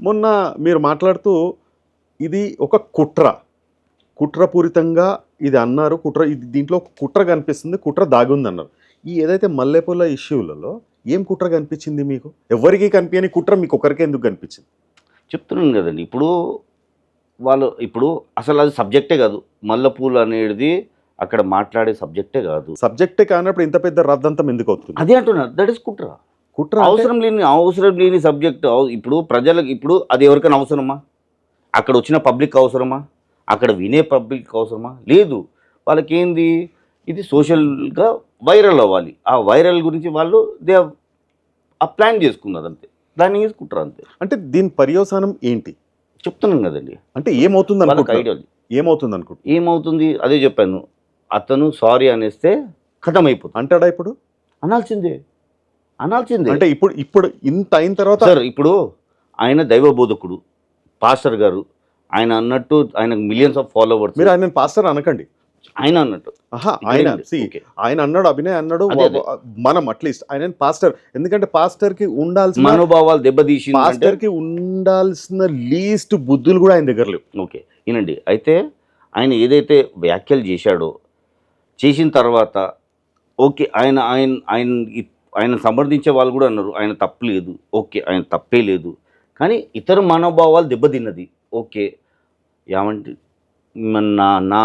మొన్న మీరు మాట్లాడుతూ ఇది ఒక కుట్రపూరితంగా ఇది అన్నారు. ఇది దీంట్లో ఒక కుట్ర కనిపిస్తుంది, కుట్ర దాగుంది అన్నారు. ఈ ఏదైతే మల్లెపూల ఇష్యూలలో ఏం కుట్ర కనిపించింది మీకు? ఎవరికి కనిపించని కుట్ర మీకు ఒకరికే ఎందుకు కనిపించింది? చెప్తున్నాను కదండి. ఇప్పుడు అసలు అది సబ్జెక్టే కాదు. మల్లెపూలు అనేది అక్కడ మాట్లాడే సబ్జెక్టే కాదు. సబ్జెక్టే కానప్పుడు ఇంత పెద్ద రద్దంతం ఎందుకు అవుతుంది? అదే అంటున్నా, దట్ ఇస్ కుట్ర. కుట్ర అవసరం లేని సబ్జెక్ట్. ఇప్పుడు ప్రజలకు ఇప్పుడు అది ఎవరికైనా అవసరమా? అక్కడ వచ్చిన పబ్లిక్ అవసరమా? అక్కడ వినే పబ్లిక్ అవసరమా? లేదు. వాళ్ళకేంది, ఇది సోషల్గా వైరల్ అవ్వాలి. ఆ వైరల్ గురించి వాళ్ళు ఆ ప్లాన్ చేసుకున్నారు అంతే. దాన్ని కుట్ర అంతే. అంటే దీని పర్యవసానం ఏంటి చెప్తున్నాను కదండి. అంటే ఏమవుతుంది ఐడియాలజీ ఏమవుతుంది అదే చెప్పాను. అతను సారీ అనేస్తే ఖతం అయిపోతుంది. అంటాడా ఇప్పుడు? అనాల్సిందే. అంటే ఇప్పుడు ఇంత అయిన తర్వాత సార్, ఇప్పుడు ఆయన దైవ బోధకుడు, పాస్టర్ గారు. ఆయన అన్నట్టు ఆయనకు మిలియన్స్ ఆఫ్ ఫాలోవర్స్. మీరు ఆయన పాస్టర్ అనకండి. ఆయన అన్నట్టు ఆయన అన్నాడు, అభినయ్ అన్నాడు. మనం అట్లీస్ట్ ఆయన పాస్టర్, ఎందుకంటే పాస్టర్ కి ఉండాల్సిన మనోభావాలు దెబ్బతీసి, పాస్టర్ కి ఉండాల్సిన లీస్ట్ బుద్ధులు కూడా ఆయన దగ్గర లేవు. ఓకే, వినండి. అయితే ఆయన ఏదైతే వ్యాఖ్యలు చేసిన తర్వాత ఓకే, ఆయన సమర్థించే వాళ్ళు కూడా అన్నారు ఆయన తప్పలేదు. ఓకే, ఆయన తప్పే లేదు. కానీ ఇతర మనోభావాలు దెబ్బతిన్నది. ఓకే, ఏమంటే నా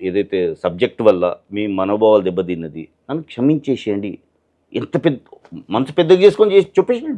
ఏదైతే సబ్జెక్ట్ వల్ల మీ మనోభావాలు దెబ్బతిన్నది, నన్ను క్షమించేసేయండి. ఎంత మనసు పెద్దగా చేసుకొని చెప్పేసేయండి.